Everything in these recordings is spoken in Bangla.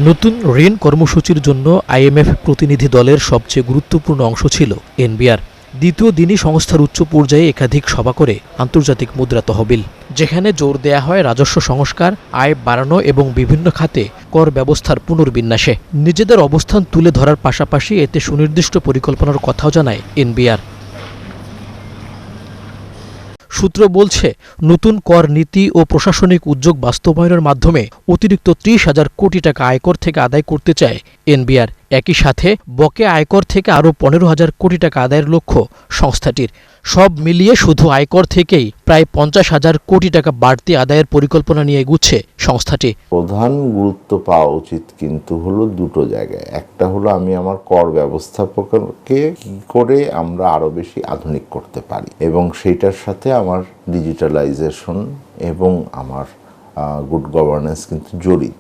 নতুন ঋণ কর্মসূচির জন্য আইএমএফ প্রতিনিধি দলের সবচেয়ে গুরুত্বপূর্ণ অংশ ছিল এনবিআর। দ্বিতীয় দিনই সংস্থার উচ্চ পর্যায়ে একাধিক সভা করে আন্তর্জাতিক মুদ্রা তহবিল, যেখানে জোর দেয়া হয় রাজস্ব সংস্কার, আয় বাড়ানো এবং বিভিন্ন খাতে কর ব্যবস্থার পুনর্বিন্যাসে। নিজেদের অবস্থান তুলে ধরার পাশাপাশি এতে সুনির্দিষ্ট পরিকল্পনার কথাও জানায় এনবিআর। সূত্র বলছে, নতুন কর নীতি ও প্রশাসনিক উদ্যোগ বাস্তবায়নের মাধ্যমে অতিরিক্ত ৩০,০০০ কোটি টাকা আয়কর থেকে আদায় করতে চায় এনবিআর। একই সাথে বকেয়া আয়কর থেকে আরও ১৫,০০০ কোটি টাকা আদায়ের লক্ষ্য সংস্থাটির। সব মিলিয়ে শুধু আয়কর থেকেই প্রায় ৫০,০০০ কোটি টাকা বাড়তি আদায়ের পরিকল্পনা নিয়ে এগুচ্ছে সংস্থাটি। প্রধান গুরুত্ব পাওয়া উচিত কিন্তু হলো দুটো জায়গায়। একটা হলো আমি আমার কর ব্যবস্থাপককে কি করে আমরা আরো বেশি আধুনিক করতে পারি, এবং সেইটার সাথে আমার ডিজিটালাইজেশন এবং আমার গুড গভর্নেন্স কিন্তু জড়িত।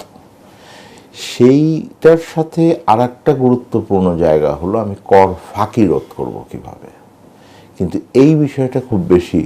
সেইটার সাথে আর একটা গুরুত্বপূর্ণ জায়গা হলো আমি কর ফাঁকি রোধ করবো কিভাবে। কিন্তু এই বিষয়টা খুব বেশি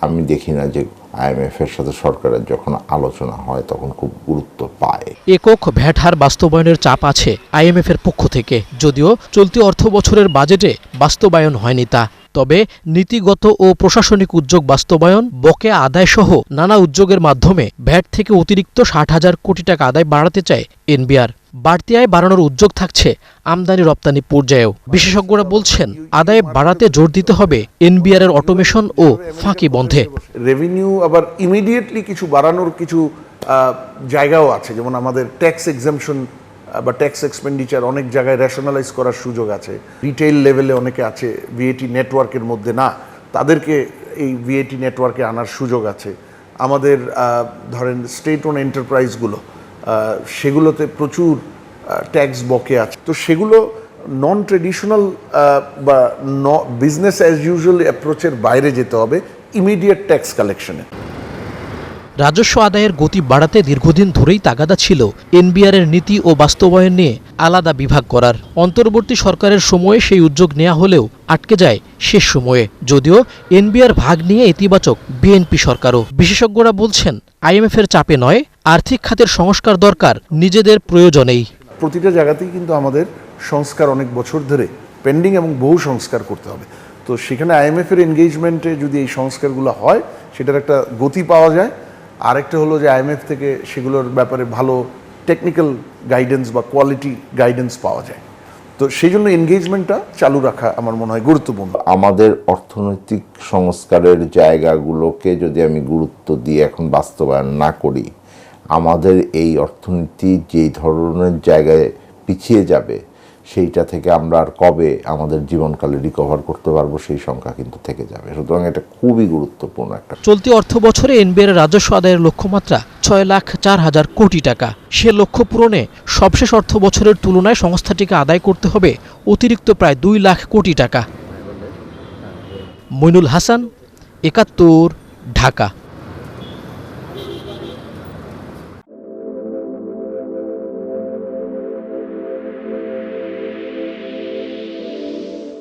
আমি দেখি না যে আইএমএফ এর সাথে সরকারের যখন আলোচনা হয় তখন খুব গুরুত্ব পায়। একক ভ্যাট হার বাস্তবায়নের চাপ আছে আইএমএফ এর পক্ষ থেকে, যদিও চলতি অর্থ বছরের বাজেটে বাস্তবায়ন হয়নি তা। তবে নীতিগত ও প্রশাসনিক উদ্যোগ বাস্তবায়ন, বকেয়া আদায় সহ নানা উদ্যোগের মাধ্যমে ভ্যাট থেকে অতিরিক্ত ৬০,০০০ কোটি টাকা আদায় বাড়াতে চায় এনবিআর। বাড়তি আয় বাড়ানোর উদ্যোগ থাকছে আমদানি রপ্তানি পর্যায়েও। বিশেষজ্ঞরা বলছেন, আদায় বাড়াতে জোর দিতে হবে এনবিআর এর অটোমেশন ও ফাঁকি বন্ধে। রেভিনিউ আবার ইমিডিয়েটলি কিছু বাড়ানোর কিছু জায়গাও আছে, যেমন আমাদের ট্যাক্স এক্সাম্পশন বা ট্যাক্স এক্সপেন্ডিচার অনেক জায়গায় রেশনালাইজ করার সুযোগ আছে। রিটেইল লেভেলে অনেকে আছে ভিএটি নেটওয়ার্কের মধ্যে না, তাদেরকে এই ভিএটি নেটওয়ার্কে আনার সুযোগ আছে। আমাদের ধরেন স্টেট ওন এন্টারপ্রাইজগুলো, সেগুলোতে প্রচুর ট্যাক্স বকে আছে। তো সেগুলো নন ট্রেডিশনাল বা বিজনেস অ্যাজ ইউজুয়াল অ্যাপ্রোচের বাইরে যেতে হবে ইমিডিয়েট ট্যাক্স কালেকশনে। রাজস্ব আদায়ের গতি বাড়াতে দীর্ঘদিন ধরেই তাগাদা ছিল এনবিআর এর নীতি ও বাস্তবায়ন নিয়ে আলাদা বিভাগ করার। অন্তর্বর্তী সরকারের সময়ে সেই উদ্যোগ নেওয়া হলেও আটকে যায় শেষ সময়ে, যদিও এনবিআর ভাগ নিয়ে ইতিবাচক বিএনপি সরকারও। বিশেষজ্ঞরা বলছেন, আইএমএফ এর চাপে নয়, আর্থিক খাতের সংস্কার দরকার নিজেদের প্রয়োজনেই। প্রতিটা জায়গাতেই কিন্তু আমাদের সংস্কার অনেক বছর ধরে পেন্ডিং এবং বহু সংস্কার করতে হবে। তো সেখানে আইএমএফ এর এনগেজমেন্টে যদি এই সংস্কারগুলো হয়, সেটার একটা গতি পাওয়া যায়। আরেকটা হলো যে আইএমএফ থেকে সেগুলোর ব্যাপারে ভালো টেকনিক্যাল গাইডেন্স বা কোয়ালিটি গাইডেন্স পাওয়া যায়। তো সেই জন্য এনগেজমেন্টটা চালু রাখা আমার মনে হয় গুরুত্বপূর্ণ। আমাদের অর্থনৈতিক সংস্কারের জায়গাগুলোকে যদি আমি গুরুত্ব দিয়ে এখন বাস্তবায়ন না করি, আমাদের এই অর্থনীতি যেই ধরনের জায়গায় পিছিয়ে যাবে, সেইটা থেকে আমরা আর কবে আমাদের জীবনকালে রিকভার করতে পারবো সেই সংখ্যা কিন্তু থেকে যাবে। সুতরাং এটা খুবই গুরুত্বপূর্ণ একটা। চলতি অর্থ বছরে এনবিআর রাজস্ব আদায়ের লক্ষ্যমাত্রা ৬,০৪,০০০ কোটি টাকা। সে লক্ষ্য পূরণে সবশেষ অর্থ বছরের তুলনায় সংস্থাটিকে আদায় করতে হবে অতিরিক্ত প্রায় ২ লাখ কোটি টাকা। মইনুল হাসান, ৭১, ঢাকা।